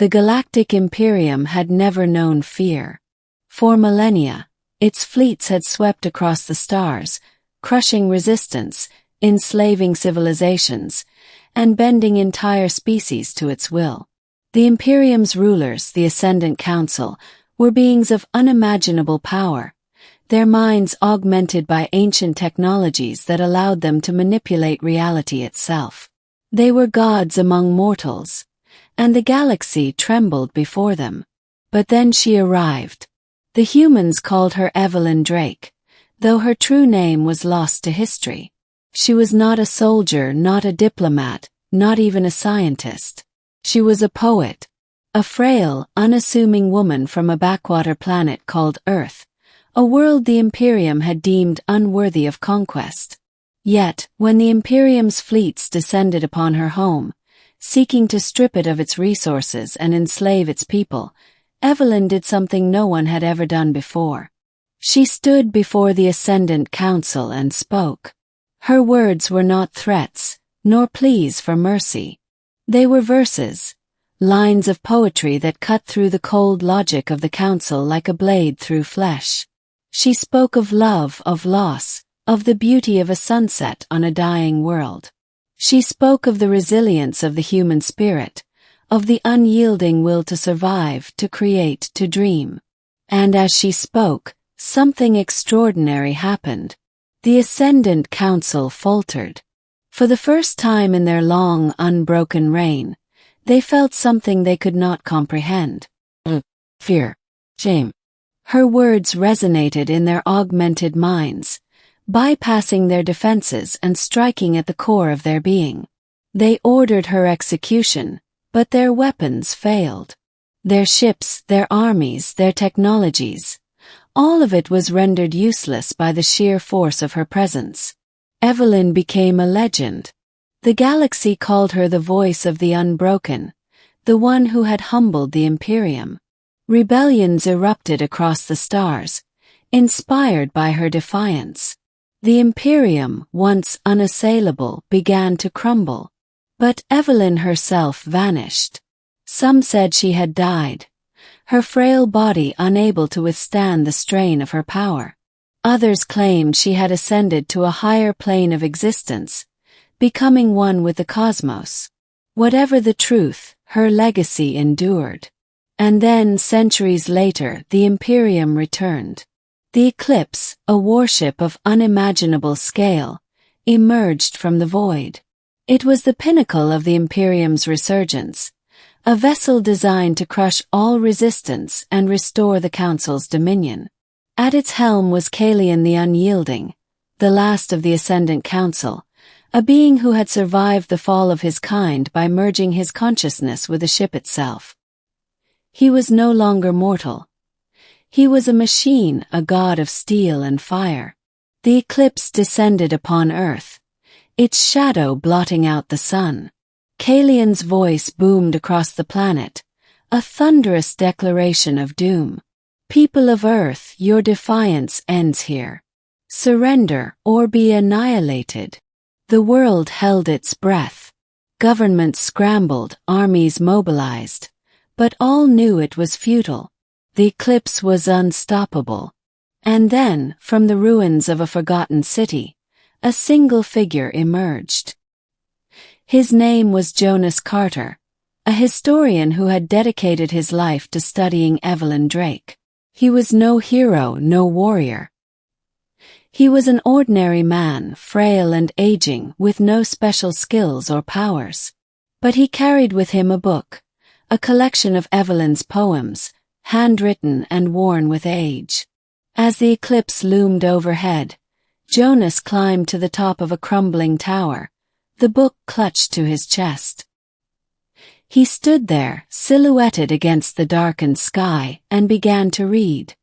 The Galactic Imperium had never known fear. For millennia, its fleets had swept across the stars, crushing resistance, enslaving civilizations, and bending entire species to its will. The Imperium's rulers, the Ascendant Council, were beings of unimaginable power, their minds augmented by ancient technologies that allowed them to manipulate reality itself. They were gods among mortals, and the galaxy trembled before them. But then she arrived. The humans called her Evelyn Drake, though her true name was lost to history. She was not a soldier, not a diplomat, not even a scientist. She was a poet, a frail, unassuming woman from a backwater planet called Earth, a world the Imperium had deemed unworthy of conquest. Yet, when the Imperium's fleets descended upon her home, seeking to strip it of its resources and enslave its people, Evelyn did something no one had ever done before. She stood before the Ascendant Council and spoke. Her words were not threats, nor pleas for mercy. They were verses, lines of poetry that cut through the cold logic of the Council like a blade through flesh. She spoke of love, of loss, of the beauty of a sunset on a dying world. She spoke of the resilience of the human spirit, of the unyielding will to survive, to create, to dream. And as she spoke, something extraordinary happened. The Ascendant Council faltered. For the first time in their long, unbroken reign, they felt something they could not comprehend. Fear. Shame. Her words resonated in their augmented minds, bypassing their defenses and striking at the core of their being. They ordered her execution, but their weapons failed. Their ships, their armies, their technologies, all of it was rendered useless by the sheer force of her presence. Evelyn became a legend. The galaxy called her the voice of the Unbroken, the one who had humbled the Imperium. Rebellions erupted across the stars, inspired by her defiance. The Imperium, once unassailable, began to crumble. But Evelyn herself vanished. Some said she had died, her frail body unable to withstand the strain of her power. Others claimed she had ascended to a higher plane of existence, becoming one with the cosmos. Whatever the truth, her legacy endured. And then, centuries later, the Imperium returned. The Eclipse, a warship of unimaginable scale, emerged from the void. It was the pinnacle of the Imperium's resurgence, a vessel designed to crush all resistance and restore the Council's dominion. At its helm was Kaelion the Unyielding, the last of the Ascendant Council, a being who had survived the fall of his kind by merging his consciousness with the ship itself. He was no longer mortal. He was a machine, a god of steel and fire. The Eclipse descended upon Earth, its shadow blotting out the sun. Kaelion's voice boomed across the planet, a thunderous declaration of doom. People of Earth, your defiance ends here. Surrender or be annihilated. The world held its breath. Governments scrambled, armies mobilized, but all knew it was futile. The Eclipse was unstoppable. And then, from the ruins of a forgotten city, a single figure emerged. His name was Jonas Carter, a historian who had dedicated his life to studying Evelyn Drake. He was no hero, no warrior. He was an ordinary man, frail and aging, with no special skills or powers. But he carried with him a book, a collection of Evelyn's poems, handwritten and worn with age. As the eclipse loomed overhead, Jonas climbed to the top of a crumbling tower, the book clutched to his chest. He stood there, silhouetted against the darkened sky, and began to read.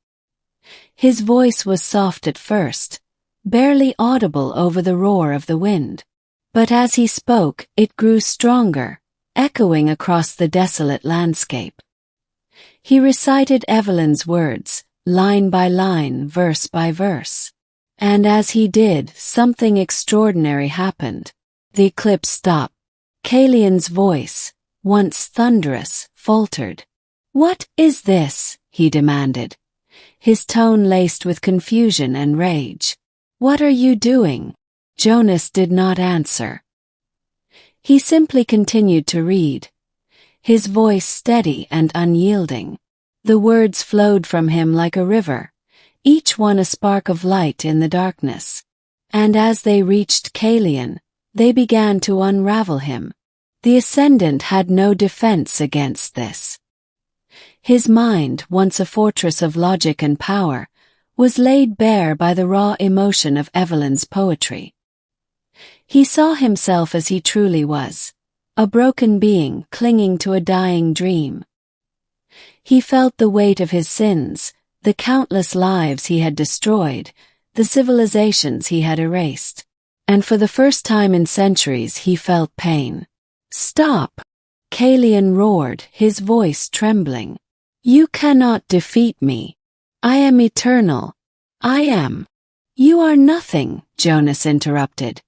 His voice was soft at first, barely audible over the roar of the wind. But as he spoke, it grew stronger, echoing across the desolate landscape. He recited Evelyn's words, line by line, verse by verse. And as he did, something extraordinary happened. The eclipse stopped. Kaelion's voice, once thunderous, faltered. "What is this?" he demanded, his tone laced with confusion and rage. "What are you doing?" Jonas did not answer. He simply continued to read, his voice steady and unyielding. The words flowed from him like a river, each one a spark of light in the darkness. And as they reached Kaelion, they began to unravel him. The Ascendant had no defense against this. His mind, once a fortress of logic and power, was laid bare by the raw emotion of Evelyn's poetry. He saw himself as he truly was, a broken being clinging to a dying dream. He felt the weight of his sins, the countless lives he had destroyed, the civilizations he had erased. And for the first time in centuries he felt pain. "Stop!" Kaelion roared, his voice trembling. "You cannot defeat me. I am eternal. I am." "You are nothing," Jonas interrupted,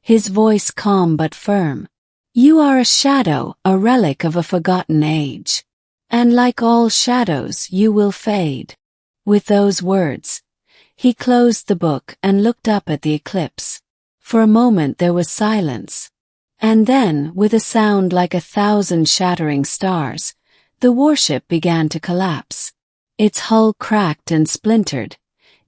his voice calm but firm. "You are a shadow, a relic of a forgotten age. And like all shadows, you will fade." With those words, he closed the book and looked up at the eclipse. For a moment there was silence. And then, with a sound like 1,000 shattering stars, the warship began to collapse. Its hull cracked and splintered,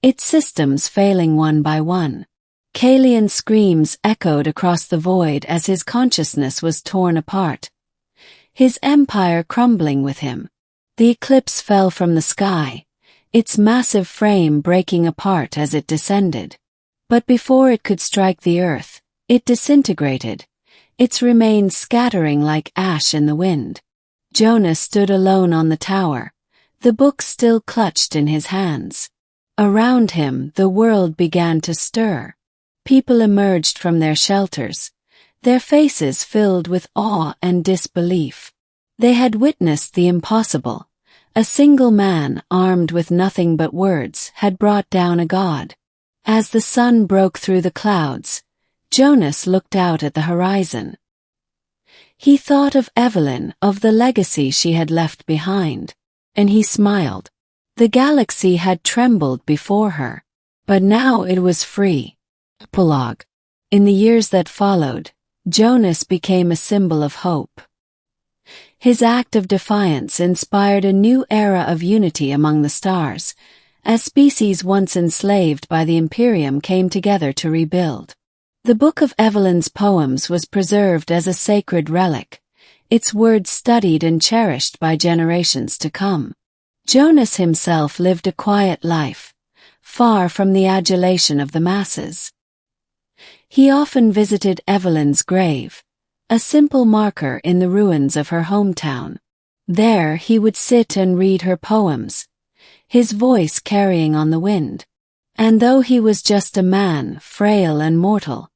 its systems failing one by one. Kaelion's screams echoed across the void as his consciousness was torn apart, his empire crumbling with him. The eclipse fell from the sky, its massive frame breaking apart as it descended. But before it could strike the earth, it disintegrated, its remains scattering like ash in the wind. Jonas stood alone on the tower, the book still clutched in his hands. Around him, the world began to stir. People emerged from their shelters, their faces filled with awe and disbelief. They had witnessed the impossible. A single man, armed with nothing but words, had brought down a god. As the sun broke through the clouds, Jonas looked out at the horizon. He thought of Evelyn, of the legacy she had left behind, and he smiled. The galaxy had trembled before her, but now it was free. Epilogue. In the years that followed, Jonas became a symbol of hope. His act of defiance inspired a new era of unity among the stars, as species once enslaved by the Imperium came together to rebuild. The Book of Evelyn's poems was preserved as a sacred relic, its words studied and cherished by generations to come. Jonas himself lived a quiet life, far from the adulation of the masses. He often visited Evelyn's grave, a simple marker in the ruins of her hometown. There he would sit and read her poems, his voice carrying on the wind. And though he was just a man, frail and mortal,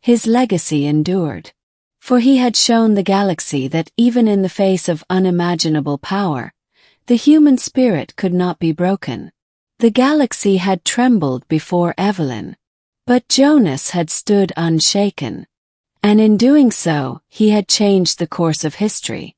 his legacy endured. For he had shown the galaxy that even in the face of unimaginable power, the human spirit could not be broken. The galaxy had trembled before Evelyn, but Jonas had stood unshaken. And in doing so, he had changed the course of history.